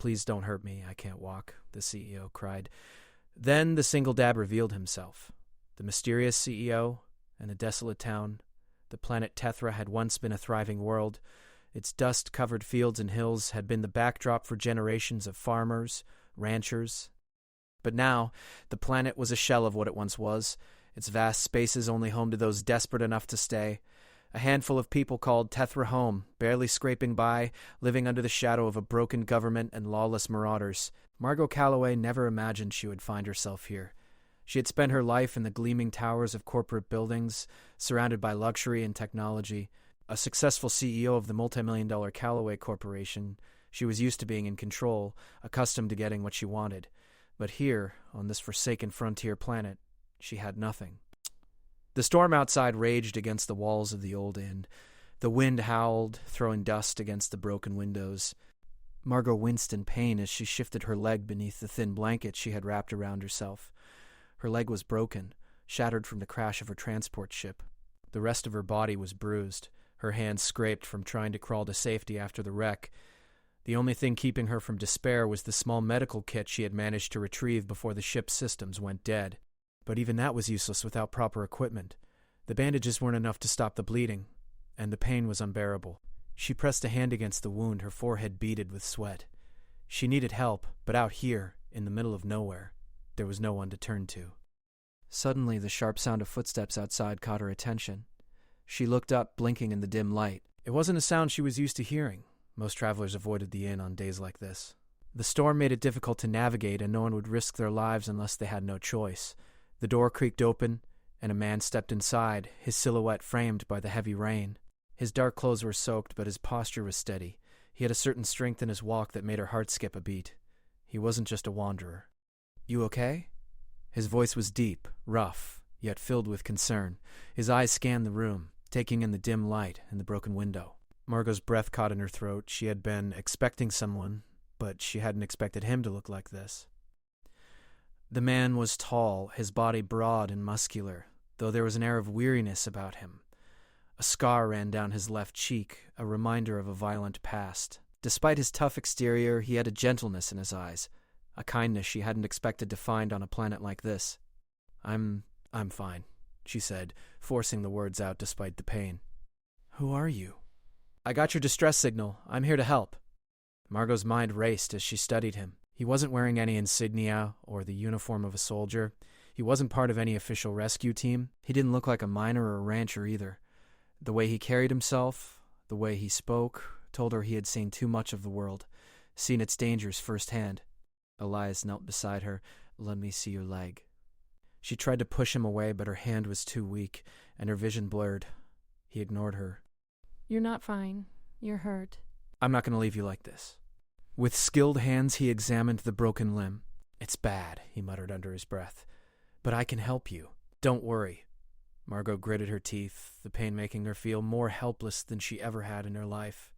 "Please don't hurt me, I can't walk," the CEO cried. Then the single dab revealed himself. The mysterious CEO and a desolate town. The planet Tethra had once been a thriving world. Its dust-covered fields and hills had been the backdrop for generations of farmers, ranchers. But now, the planet was a shell of what it once was, its vast spaces only home to those desperate enough to stay. A handful of people called Tethra home, barely scraping by, living under the shadow of a broken government and lawless marauders. Margot Calloway never imagined she would find herself here. She had spent her life in the gleaming towers of corporate buildings, surrounded by luxury and technology. A successful CEO of the multi-million-dollar Calloway Corporation, she was used to being in control, accustomed to getting what she wanted. But here, on this forsaken frontier planet, she had nothing. The storm outside raged against the walls of the old inn. The wind howled, throwing dust against the broken windows. Margot winced in pain as she shifted her leg beneath the thin blanket she had wrapped around herself. Her leg was broken, shattered from the crash of her transport ship. The rest of her body was bruised, her hands scraped from trying to crawl to safety after the wreck. The only thing keeping her from despair was the small medical kit she had managed to retrieve before the ship's systems went dead. But even that was useless without proper equipment. The bandages weren't enough to stop the bleeding, and the pain was unbearable. She pressed a hand against the wound, her forehead beaded with sweat. She needed help, but out here, in the middle of nowhere, there was no one to turn to. Suddenly, the sharp sound of footsteps outside caught her attention. She looked up, blinking in the dim light. It wasn't a sound she was used to hearing. Most travelers avoided the inn on days like this. The storm made it difficult to navigate, and no one would risk their lives unless they had no choice. The door creaked open, and a man stepped inside, his silhouette framed by the heavy rain. His dark clothes were soaked, but his posture was steady. He had a certain strength in his walk that made her heart skip a beat. He wasn't just a wanderer. "You okay?" His voice was deep, rough, yet filled with concern. His eyes scanned the room, taking in the dim light and the broken window. Margot's breath caught in her throat. She had been expecting someone, but she hadn't expected him to look like this. The man was tall, his body broad and muscular, though there was an air of weariness about him. A scar ran down his left cheek, a reminder of a violent past. Despite his tough exterior, he had a gentleness in his eyes, a kindness she hadn't expected to find on a planet like this. I'm fine," she said, forcing the words out despite the pain. "Who are you?" "I got your distress signal. I'm here to help." Margot's mind raced as she studied him. He wasn't wearing any insignia or the uniform of a soldier. He wasn't part of any official rescue team. He didn't look like a miner or a rancher either. The way he carried himself, the way he spoke, told her he had seen too much of the world, seen its dangers firsthand. Elias knelt beside her. "Let me see your leg." She tried to push him away, but her hand was too weak, and her vision blurred. He ignored her. "You're not fine. You're hurt." "I'm not going to leave you like this." With skilled hands, he examined the broken limb. "It's bad," he muttered under his breath. "But I can help you. Don't worry." Margot gritted her teeth, the pain making her feel more helpless than she ever had in her life.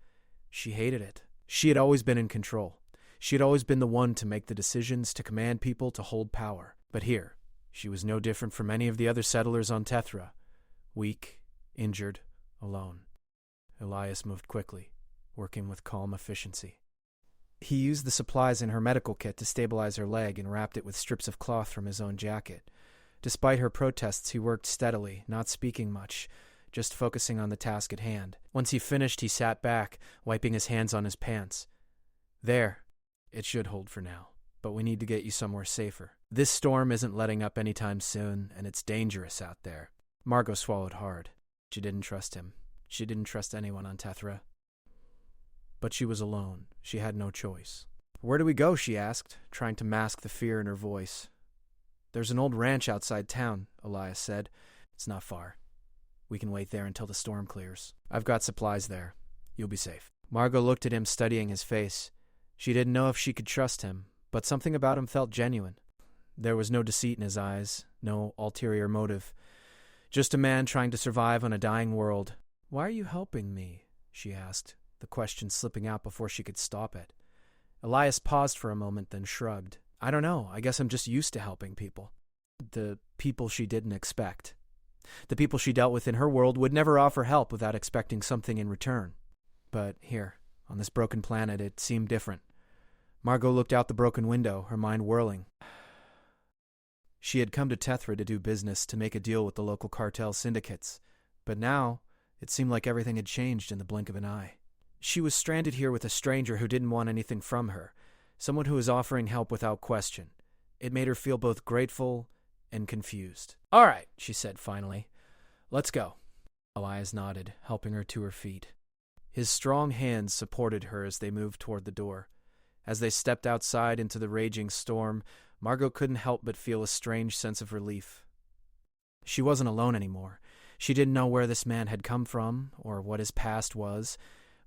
She hated it. She had always been in control. She had always been the one to make the decisions, to command people, to hold power. But here, she was no different from any of the other settlers on Tethra. Weak, injured, alone. Elias moved quickly, working with calm efficiency. He used the supplies in her medical kit to stabilize her leg and wrapped it with strips of cloth from his own jacket. Despite her protests, he worked steadily, not speaking much, just focusing on the task at hand. Once he finished, he sat back, wiping his hands on his pants. "There. It should hold for now, but we need to get you somewhere safer. This storm isn't letting up anytime soon, and it's dangerous out there." Margot swallowed hard. She didn't trust him. She didn't trust anyone on Tethra. But she was alone. She had no choice. "Where do we go?" she asked, trying to mask the fear in her voice. "There's an old ranch outside town," Elias said. "It's not far. We can wait there until the storm clears. I've got supplies there. You'll be safe." Margot looked at him, studying his face. She didn't know if she could trust him, but something about him felt genuine. There was no deceit in his eyes, no ulterior motive. Just a man trying to survive on a dying world. "Why are you helping me?" she asked, the question slipping out before she could stop it. Elias paused for a moment, then shrugged. "I don't know. I guess I'm just used to helping people." The people she didn't expect. The people she dealt with in her world would never offer help without expecting something in return. But here, on this broken planet, it seemed different. Margot looked out the broken window, her mind whirling. She had come to Tethra to do business, to make a deal with the local cartel syndicates. But now, it seemed like everything had changed in the blink of an eye. She was stranded here with a stranger who didn't want anything from her, someone who was offering help without question. It made her feel both grateful and confused. "All right," she said finally. "Let's go." Elias nodded, helping her to her feet. His strong hands supported her as they moved toward the door. As they stepped outside into the raging storm, Margot couldn't help but feel a strange sense of relief. She wasn't alone anymore. She didn't know where this man had come from or what his past was,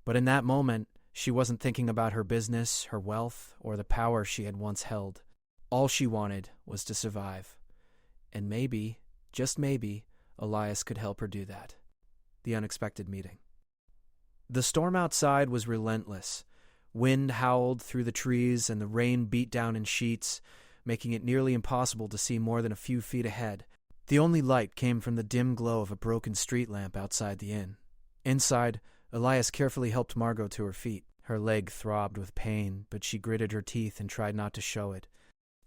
but in that moment, she wasn't thinking about her business, her wealth, or the power she had once held. All she wanted was to survive. And maybe, just maybe, Elias could help her do that. The unexpected meeting. The storm outside was relentless. Wind howled through the trees and the rain beat down in sheets, making it nearly impossible to see more than a few feet ahead. The only light came from the dim glow of a broken street lamp outside the inn. Inside, Elias carefully helped Margot to her feet. Her leg throbbed with pain, but she gritted her teeth and tried not to show it.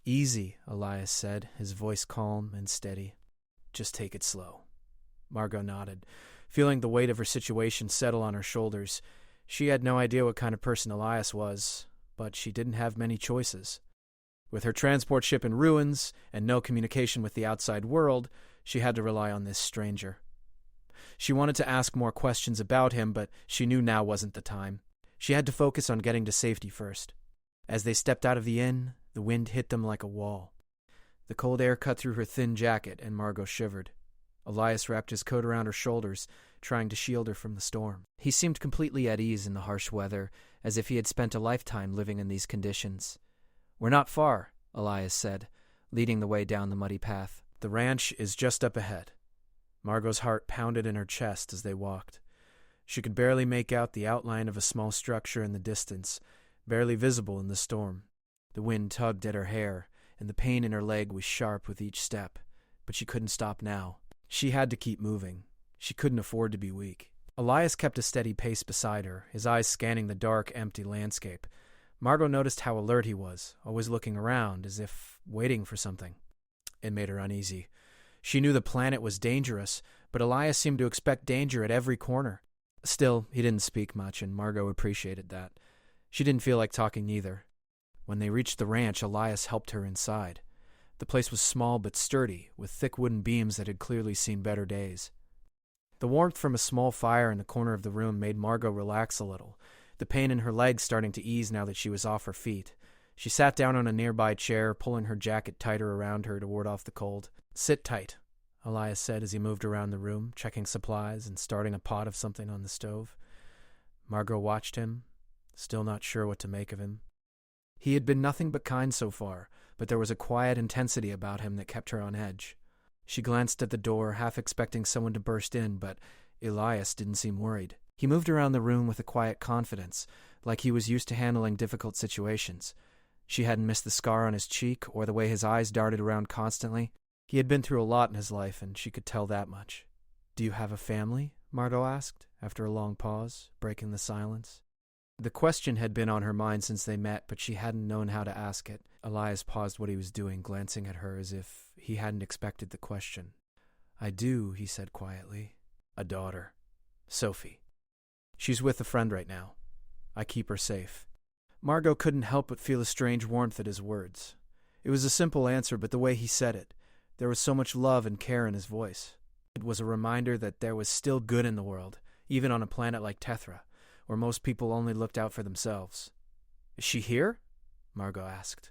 "Easy," Elias said, his voice calm and steady. "Just take it slow." Margot nodded, feeling the weight of her situation settle on her shoulders. She had no idea what kind of person Elias was, but she didn't have many choices. With her transport ship in ruins and no communication with the outside world, she had to rely on this stranger. She wanted to ask more questions about him, but she knew now wasn't the time. She had to focus on getting to safety first. As they stepped out of the inn, the wind hit them like a wall. The cold air cut through her thin jacket, and Margot shivered. Elias wrapped his coat around her shoulders, trying to shield her from the storm. He seemed completely at ease in the harsh weather, as if he had spent a lifetime living in these conditions. "We're not far," Elias said, leading the way down the muddy path. "The ranch is just up ahead." Margot's heart pounded in her chest as they walked. She could barely make out the outline of a small structure in the distance, barely visible in the storm. The wind tugged at her hair, and the pain in her leg was sharp with each step, but she couldn't stop now. She had to keep moving. She couldn't afford to be weak. Elias kept a steady pace beside her, his eyes scanning the dark, empty landscape. Margot noticed how alert he was, always looking around, as if waiting for something. It made her uneasy. She knew the planet was dangerous, but Elias seemed to expect danger at every corner. Still, he didn't speak much, and Margot appreciated that. She didn't feel like talking either. When they reached the ranch, Elias helped her inside. The place was small but sturdy, with thick wooden beams that had clearly seen better days. The warmth from a small fire in the corner of the room made Margot relax a little, the pain in her legs starting to ease now that she was off her feet. She sat down on a nearby chair, pulling her jacket tighter around her to ward off the cold. "Sit tight," Elias said as he moved around the room, checking supplies and starting a pot of something on the stove. Margot watched him, still not sure what to make of him. He had been nothing but kind so far, but there was a quiet intensity about him that kept her on edge. She glanced at the door, half expecting someone to burst in, but Elias didn't seem worried. He moved around the room with a quiet confidence, like he was used to handling difficult situations. She hadn't missed the scar on his cheek or the way his eyes darted around constantly. He had been through a lot in his life, and she could tell that much. "Do you have a family?" Margot asked, after a long pause, breaking the silence. The question had been on her mind since they met, but she hadn't known how to ask it. Elias paused what he was doing, glancing at her as if he hadn't expected the question. "I do," he said quietly. "A daughter. Sophie. She's with a friend right now. I keep her safe." Margot couldn't help but feel a strange warmth at his words. It was a simple answer, but the way he said it, there was so much love and care in his voice. It was a reminder that there was still good in the world, even on a planet like Tethra, where most people only looked out for themselves. "Is she here?" Margot asked.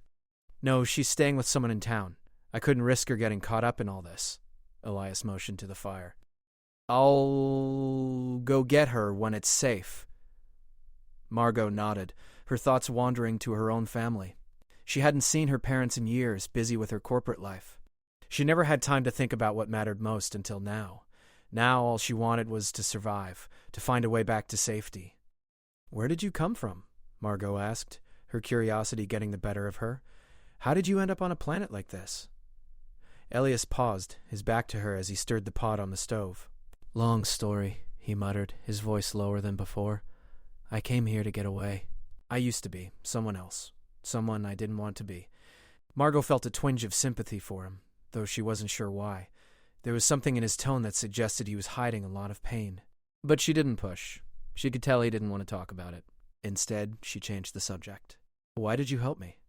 "No, she's staying with someone in town. I couldn't risk her getting caught up in all this." Elias motioned to the fire. "I'll go get her when it's safe." Margot nodded, her thoughts wandering to her own family. She hadn't seen her parents in years, busy with her corporate life. She never had time to think about what mattered most until now. Now all she wanted was to survive, to find a way back to safety. "Where did you come from?" Margot asked, her curiosity getting the better of her. "How did you end up on a planet like this?" Elias paused, his back to her as he stirred the pot on the stove. "Long story," he muttered, his voice lower than before. "I came here to get away. I used to be someone else. someone I didn't want to be. Margot felt a twinge of sympathy for him, though she wasn't sure why. There was something in his tone that suggested he was hiding a lot of pain. But she didn't push. She could tell he didn't want to talk about it. Instead, she changed the subject. "Why did you help me?"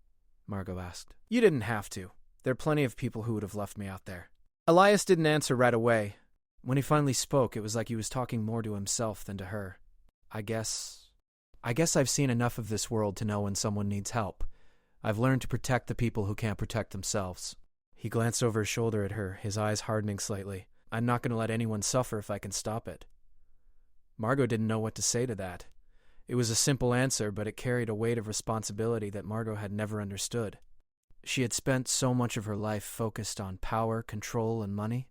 Margot asked. "You didn't have to. There are plenty of people who would have left me out there." Elias didn't answer right away. When he finally spoke, it was like he was talking more to himself than to her. I guess I've seen enough of this world to know when someone needs help. I've learned to protect the people who can't protect themselves." He glanced over his shoulder at her, his eyes hardening slightly. "I'm not going to let anyone suffer if I can stop it." Margot didn't know what to say to that. It was a simple answer, but it carried a weight of responsibility that Margot had never understood. She had spent so much of her life focused on power, control, and money.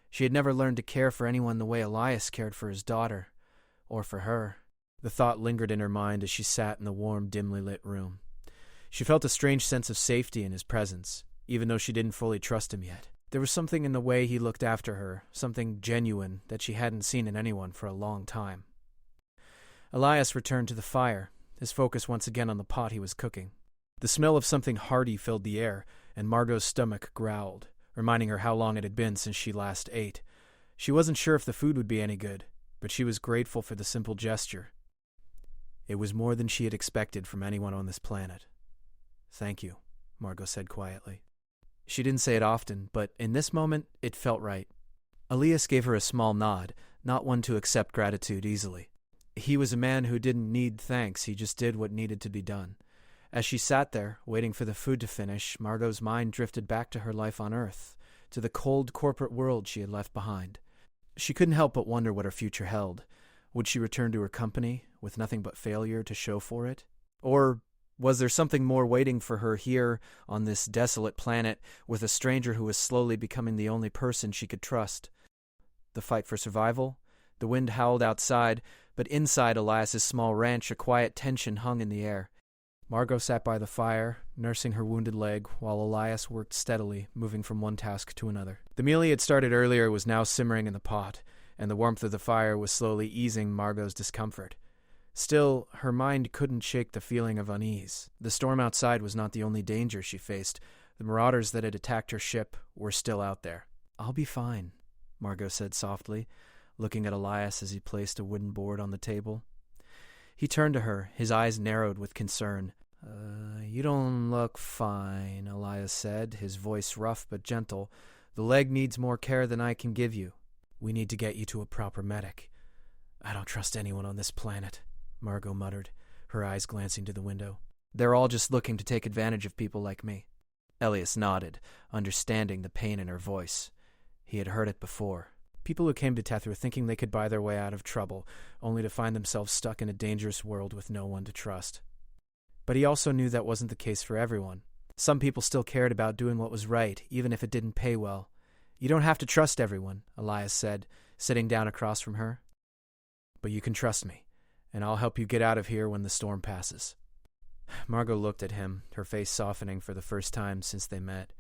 She had never learned to care for anyone the way Elias cared for his daughter, or for her. The thought lingered in her mind as she sat in the warm, dimly lit room. She felt a strange sense of safety in his presence, even though she didn't fully trust him yet. There was something in the way he looked after her, something genuine that she hadn't seen in anyone for a long time. Elias returned to the fire, his focus once again on the pot he was cooking. The smell of something hearty filled the air, and Margot's stomach growled, reminding her how long it had been since she last ate. She wasn't sure if the food would be any good, but she was grateful for the simple gesture. It was more than she had expected from anyone on this planet. "Thank you," Margot said quietly. She didn't say it often, but in this moment, it felt right. Elias gave her a small nod, not one to accept gratitude easily. He was a man who didn't need thanks, he just did what needed to be done. As she sat there, waiting for the food to finish, Margot's mind drifted back to her life on Earth, to the cold corporate world she had left behind. She couldn't help but wonder what her future held. Would she return to her company, with nothing but failure to show for it? Or was there something more waiting for her here on this desolate planet with a stranger who was slowly becoming the only person she could trust? The fight for survival? The wind howled outside, but inside Elias's small ranch a quiet tension hung in the air. Margot sat by the fire, nursing her wounded leg, while Elias worked steadily, moving from one task to another. The meal he had started earlier was now simmering in the pot, and the warmth of the fire was slowly easing Margot's discomfort. Still, her mind couldn't shake the feeling of unease. The storm outside was not the only danger she faced. The marauders that had attacked her ship were still out there. "I'll be fine," Margot said softly, looking at Elias as he placed a wooden board on the table. He turned to her, his eyes narrowed with concern. You don't look fine," Elias said, his voice rough but gentle. "The leg needs more care than I can give you. We need to get you to a proper medic." "I don't trust anyone on this planet," Margot muttered, her eyes glancing to the window. "They're all just looking to take advantage of people like me." Elias nodded, understanding the pain in her voice. He had heard it before. People who came to Tethra thinking they could buy their way out of trouble, only to find themselves stuck in a dangerous world with no one to trust. But he also knew that wasn't the case for everyone. Some people still cared about doing what was right, even if it didn't pay well. "You don't have to trust everyone," Elias said, sitting down across from her. "But you can trust me, and I'll help you get out of here when the storm passes." Margot looked at him, her face softening for the first time since they met.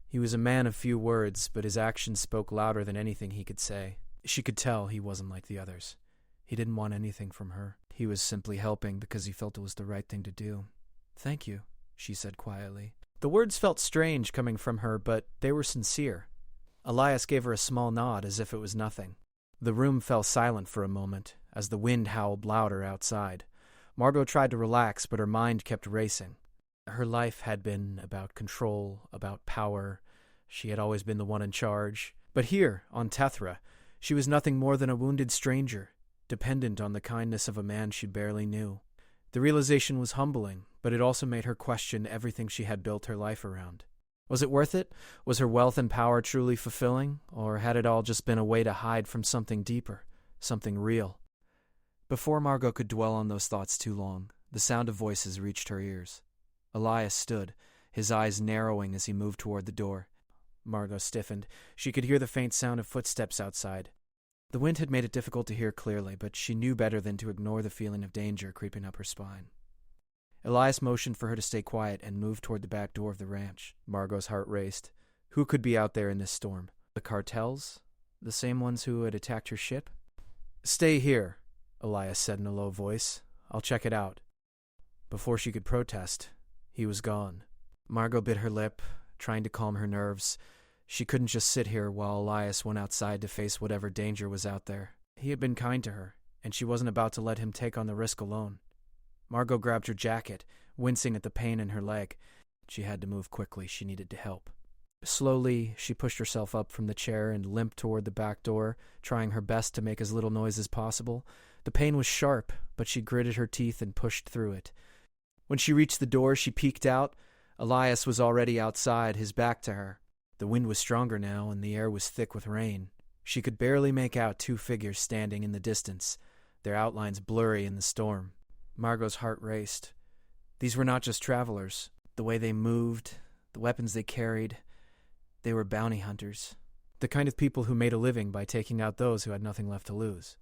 He was a man of few words, but his actions spoke louder than anything he could say. She could tell he wasn't like the others. He didn't want anything from her. He was simply helping because he felt it was the right thing to do. "Thank you," she said quietly. The words felt strange coming from her, but they were sincere. Elias gave her a small nod as if it was nothing. The room fell silent for a moment, as the wind howled louder outside. Margot tried to relax, but her mind kept racing. Her life had been about control, about power. She had always been the one in charge. But here, on Tethra, she was nothing more than a wounded stranger, dependent on the kindness of a man she barely knew. The realization was humbling, but it also made her question everything she had built her life around. Was it worth it? Was her wealth and power truly fulfilling, or had it all just been a way to hide from something deeper, something real? Before Margot could dwell on those thoughts too long, the sound of voices reached her ears. Elias stood, his eyes narrowing as he moved toward the door. Margot stiffened. She could hear the faint sound of footsteps outside. The wind had made it difficult to hear clearly, but she knew better than to ignore the feeling of danger creeping up her spine. Elias motioned for her to stay quiet and moved toward the back door of the ranch. Margot's heart raced. Who could be out there in this storm? The cartels? The same ones who had attacked her ship? "Stay here," Elias said in a low voice. "I'll check it out." Before she could protest, He was gone. Margot bit her lip, trying to calm her nerves. She couldn't just sit here while Elias went outside to face whatever danger was out there. He had been kind to her, and she wasn't about to let him take on the risk alone. Margot grabbed her jacket, wincing at the pain in her leg. She had to move quickly. She needed to help. Slowly, she pushed herself up from the chair and limped toward the back door, trying her best to make as little noise as possible. The pain was sharp, but she gritted her teeth and pushed through it. When she reached the door, she peeked out. Elias was already outside, his back to her. The wind was stronger now, and the air was thick with rain. She could barely make out two figures standing in the distance, their outlines blurry in the storm. Margot's heart raced. These were not just travelers. The way they moved, the weapons they carried, they were bounty hunters. The kind of people who made a living by taking out those who had nothing left to lose.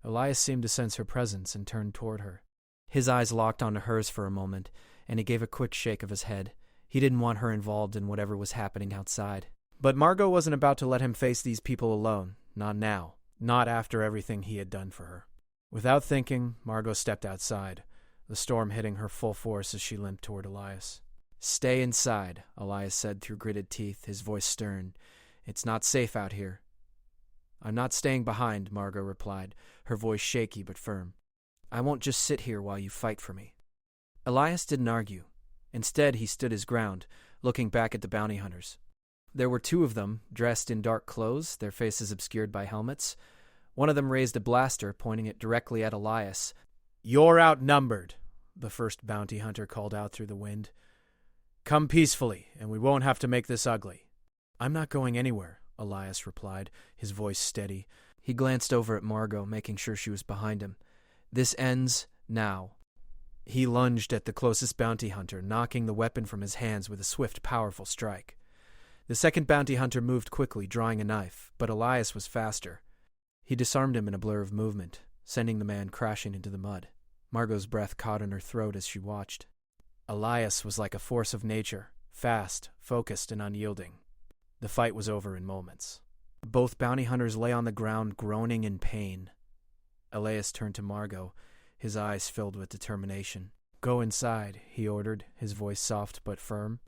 Elias seemed to sense her presence and turned toward her. His eyes locked onto hers for a moment, and he gave a quick shake of his head. He didn't want her involved in whatever was happening outside. But Margot wasn't about to let him face these people alone. Not now. Not after everything he had done for her. Without thinking, Margot stepped outside, the storm hitting her full force as she limped toward Elias. "Stay inside," Elias said through gritted teeth, his voice stern. "It's not safe out here." "I'm not staying behind," Margot replied, her voice shaky but firm. "I won't just sit here while you fight for me." Elias didn't argue. Instead, he stood his ground, looking back at the bounty hunters. There were two of them, dressed in dark clothes, their faces obscured by helmets. One of them raised a blaster, pointing it directly at Elias. "You're outnumbered," the first bounty hunter called out through the wind. "Come peacefully, and we won't have to make this ugly." "I'm not going anywhere," Elias replied, his voice steady. He glanced over at Margot, making sure she was behind him. "This ends now." He lunged at the closest bounty hunter, knocking the weapon from his hands with a swift, powerful strike. The second bounty hunter moved quickly, drawing a knife, but Elias was faster. He disarmed him in a blur of movement, sending the man crashing into the mud. Margot's breath caught in her throat as she watched. Elias was like a force of nature, fast, focused, and unyielding. The fight was over in moments. Both bounty hunters lay on the ground, groaning in pain. Elias turned to Margot, his eyes filled with determination. "Go inside," he ordered, his voice soft but firm.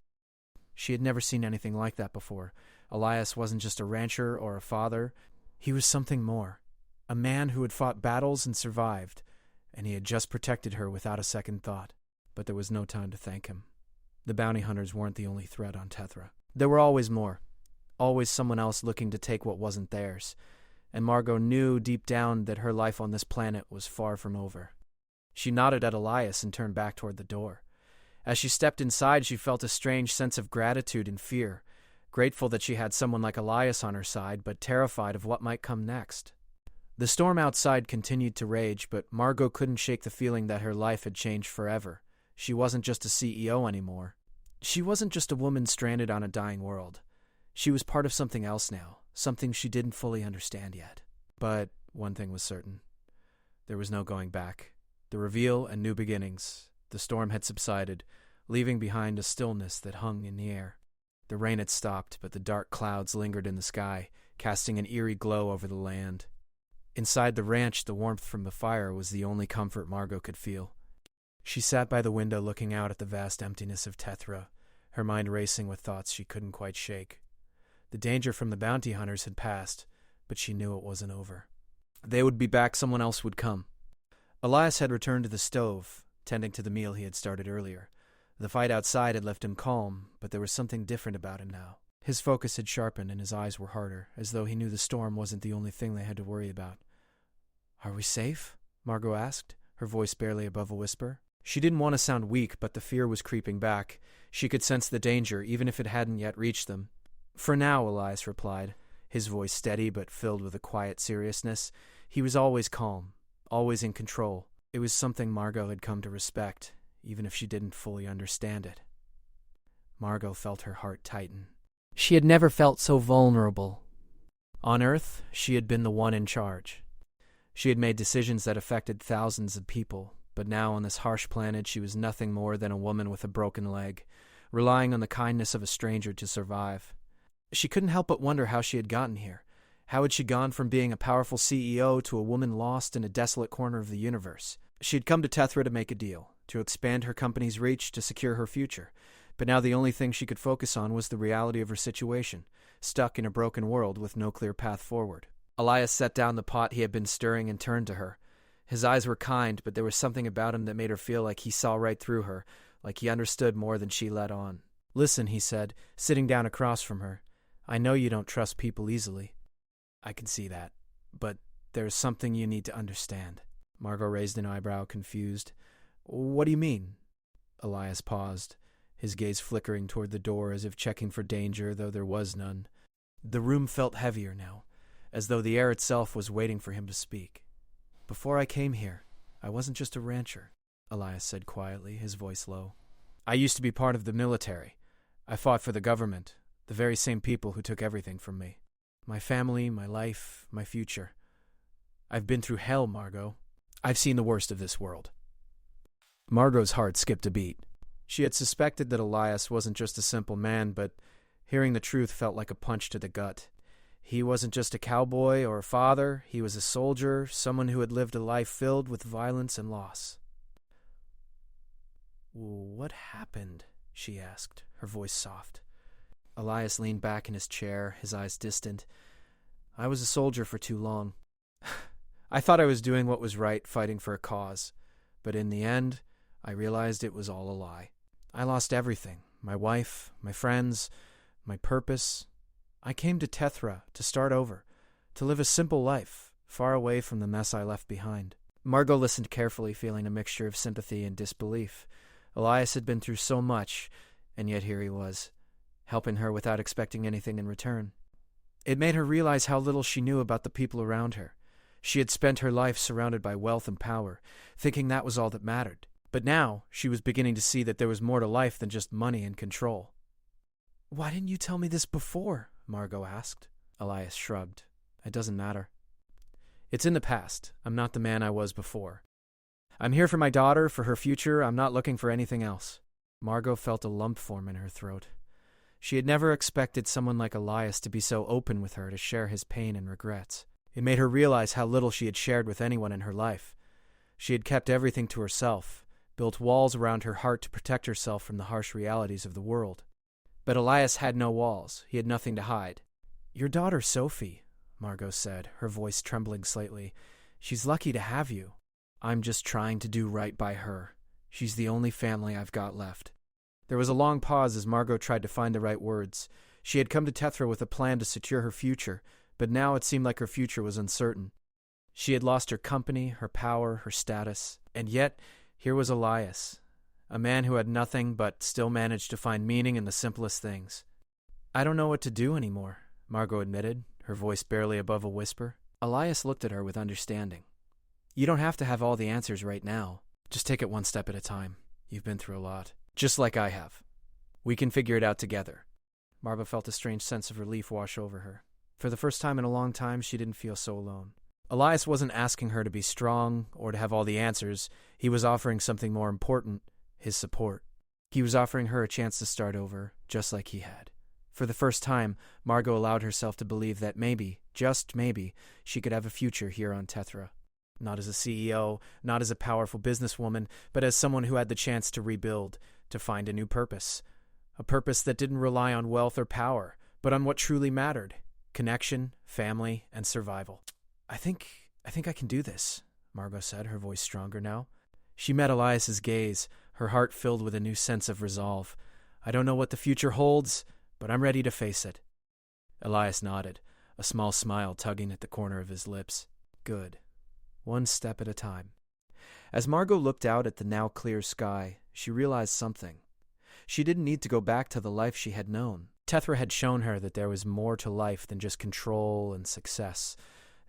She had never seen anything like that before. Elias wasn't just a rancher or a father. He was something more. A man who had fought battles and survived, and he had just protected her without a second thought. But there was no time to thank him. The bounty hunters weren't the only threat on Tethra. There were always more. Always someone else looking to take what wasn't theirs. And Margot knew deep down that her life on this planet was far from over. She nodded at Elias and turned back toward the door. As she stepped inside, she felt a strange sense of gratitude and fear, grateful that she had someone like Elias on her side, but terrified of what might come next. The storm outside continued to rage, but Margot couldn't shake the feeling that her life had changed forever. She wasn't just a CEO anymore. She wasn't just a woman stranded on a dying world. She was part of something else now, something she didn't fully understand yet. But one thing was certain. There was no going back. The reveal and new beginnings. The storm had subsided, leaving behind a stillness that hung in the air. The rain had stopped, but the dark clouds lingered in the sky, casting an eerie glow over the land. Inside the ranch, the warmth from the fire was the only comfort Margot could feel. She sat by the window looking out at the vast emptiness of Tethra, her mind racing with thoughts she couldn't quite shake. The danger from the bounty hunters had passed, but she knew it wasn't over. They would be back, someone else would come. Elias had returned to the stove, tending to the meal he had started earlier. The fight outside had left him calm, but there was something different about him now. His focus had sharpened and his eyes were harder, as though he knew the storm wasn't the only thing they had to worry about. "Are we safe?" Margot asked, her voice barely above a whisper. She didn't want to sound weak, but the fear was creeping back. She could sense the danger, even if it hadn't yet reached them. "For now," Elias replied, his voice steady but filled with a quiet seriousness. He was always calm, always in control. It was something Margot had come to respect, even if she didn't fully understand it. Margot felt her heart tighten. She had never felt so vulnerable. On Earth, she had been the one in charge. She had made decisions that affected thousands of people, but now on this harsh planet she was nothing more than a woman with a broken leg, relying on the kindness of a stranger to survive. She couldn't help but wonder how she had gotten here. How had she gone from being a powerful CEO to a woman lost in a desolate corner of the universe? She had come to Tethra to make a deal, to expand her company's reach, to secure her future. But now the only thing she could focus on was the reality of her situation, stuck in a broken world with no clear path forward. Elias set down the pot he had been stirring and turned to her. His eyes were kind, but there was something about him that made her feel like he saw right through her, like he understood more than she let on. "Listen," he said, sitting down across from her. "I know you don't trust people easily. I can see that. But there's something you need to understand." Margot raised an eyebrow, confused. "What do you mean?" Elias paused, his gaze flickering toward the door as if checking for danger, though there was none. The room felt heavier now, as though the air itself was waiting for him to speak. "Before I came here, I wasn't just a rancher," Elias said quietly, his voice low. "I used to be part of the military. I fought for the government, the very same people who took everything from me. My family, my life, my future. I've been through hell, Margot. I've seen the worst of this world." Margot's heart skipped a beat. She had suspected that Elias wasn't just a simple man, but hearing the truth felt like a punch to the gut. He wasn't just a cowboy or a father, he was a soldier, someone who had lived a life filled with violence and loss. "What happened?" she asked, her voice soft. Elias leaned back in his chair, his eyes distant. "I was a soldier for too long. I thought I was doing what was right, fighting for a cause. But in the end, I realized it was all a lie. I lost everything, my wife, my friends, my purpose. I came to Tethra to start over, to live a simple life, far away from the mess I left behind." Margot listened carefully, feeling a mixture of sympathy and disbelief. Elias had been through so much, and yet here he was, helping her without expecting anything in return. It made her realize how little she knew about the people around her. She had spent her life surrounded by wealth and power, thinking that was all that mattered. But now she was beginning to see that there was more to life than just money and control. "Why didn't you tell me this before?" Margot asked. Elias shrugged. "It doesn't matter. It's in the past. I'm not the man I was before. I'm here for my daughter, for her future. I'm not looking for anything else." Margot felt a lump form in her throat. She had never expected someone like Elias to be so open with her, to share his pain and regrets. It made her realize how little she had shared with anyone in her life. She had kept everything to herself, built walls around her heart to protect herself from the harsh realities of the world. But Elias had no walls. He had nothing to hide. "Your daughter, Sophie," Margot said, her voice trembling slightly. "She's lucky to have you. I'm just trying to do right by her. She's the only family I've got left." There was a long pause as Margot tried to find the right words. She had come to Tethra with a plan to secure her future, but now it seemed like her future was uncertain. She had lost her company, her power, her status, and yet here was Elias, a man who had nothing but still managed to find meaning in the simplest things. "I don't know what to do anymore," Margot admitted, her voice barely above a whisper. Elias looked at her with understanding. "You don't have to have all the answers right now. Just take it one step at a time. You've been through a lot, just like I have. We can figure it out together." Margot felt a strange sense of relief wash over her. For the first time in a long time, she didn't feel so alone. Elias wasn't asking her to be strong or to have all the answers. He was offering something more important, his support. He was offering her a chance to start over, just like he had. For the first time, Margot allowed herself to believe that maybe, just maybe, she could have a future here on Tethra. Not as a CEO, not as a powerful businesswoman, but as someone who had the chance to rebuild, to find a new purpose. A purpose that didn't rely on wealth or power, but on what truly mattered: connection, family, and survival. I think I can do this," Margot said, her voice stronger now. She met Elias's gaze, her heart filled with a new sense of resolve. "I don't know what the future holds, but I'm ready to face it." Elias nodded, a small smile tugging at the corner of his lips. "Good. One step at a time." As Margot looked out at the now clear sky, she realized something. She didn't need to go back to the life she had known. Tethra had shown her that there was more to life than just control and success.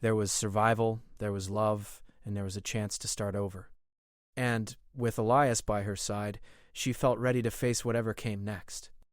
There was survival, there was love, and there was a chance to start over. And, with Elias by her side, she felt ready to face whatever came next.